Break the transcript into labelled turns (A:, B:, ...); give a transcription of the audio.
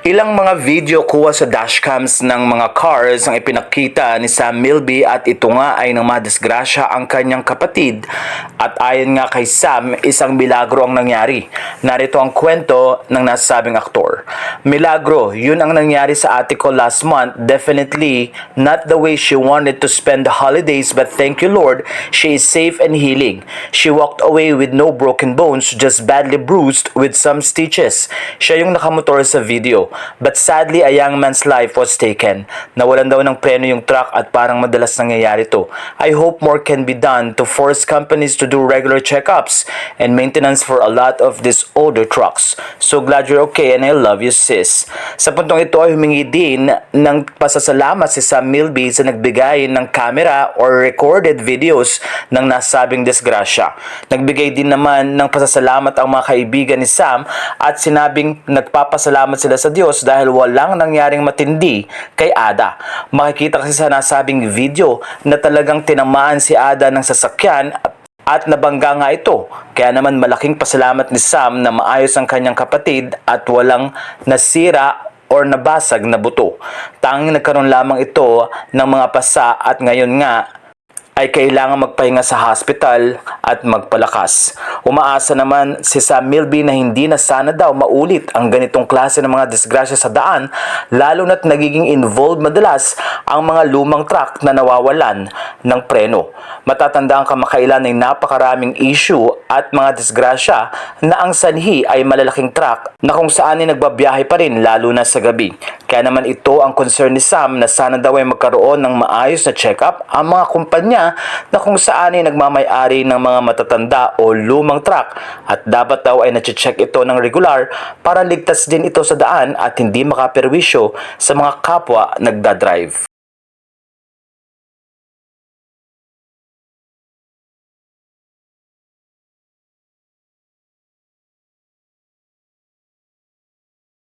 A: Ilang mga video kuha sa dashcams ng mga cars ang ipinakita ni Sam Milby at ito nga ay nang madisgrasya ang kanyang kapatid at ayon nga kay Sam, isang milagro ang nangyari. Narito ang kwento ng nasabing aktor. Milagro, yun ang nangyari sa ate ko last month. Definitely not the way she wanted to spend the holidays, but thank you Lord, she is safe and healing. She walked away with no broken bones, just badly bruised with some stitches. Siya yung nakamotor sa video. But sadly, a young man's life was taken. Nawalan daw ng preno yung truck at parang madalas nangyayari to. I hope more can be done to force companies to do regular checkups and maintenance for a lot of these older trucks. So glad you're okay and I love you sis. Sa puntong ito ay humingi din ng pasasalamat si Sam Milby sa nagbigay ng camera or recorded videos ng nasabing disgrasya. Nagbigay din naman ng pasasalamat ang mga kaibigan ni Sam at sinabing nagpapasalamat sila sa Diyos dahil walang nangyaring matindi kay Ada. Makikita kasi sa nasabing video na talagang tinamaan si Ada ng sasakyan at nabangga nga ito. Kaya naman malaking pasalamat ni Sam na maayos ang kanyang kapatid at walang nasira or nabasag na buto. Tanging nagkaroon lamang ito ng mga pasa at ngayon nga ay kailangan magpahinga sa hospital at magpalakas. Umaasa naman si Sam Milby na hindi na sana daw maulit ang ganitong klase ng mga disgrasya sa daan, lalo na't nagiging involved madalas ang mga lumang truck na nawawalan ng preno. Matatandaan kamakailan ay napakaraming issue at mga disgrasya na ang sanhi ay malalaking truck na kung saan ay nagbabiyahe pa rin lalo na sa gabi. Kaya naman ito ang concern ni Sam na sana daw ay magkaroon ng maayos na check-up ang mga kumpanya na kung saan ay nagmamay-ari ng mga matatanda o lumang truck at dapat daw ay nache-check ito ng regular para ligtas din ito sa daan at hindi makaperwisyo sa mga kapwa nagdadrive.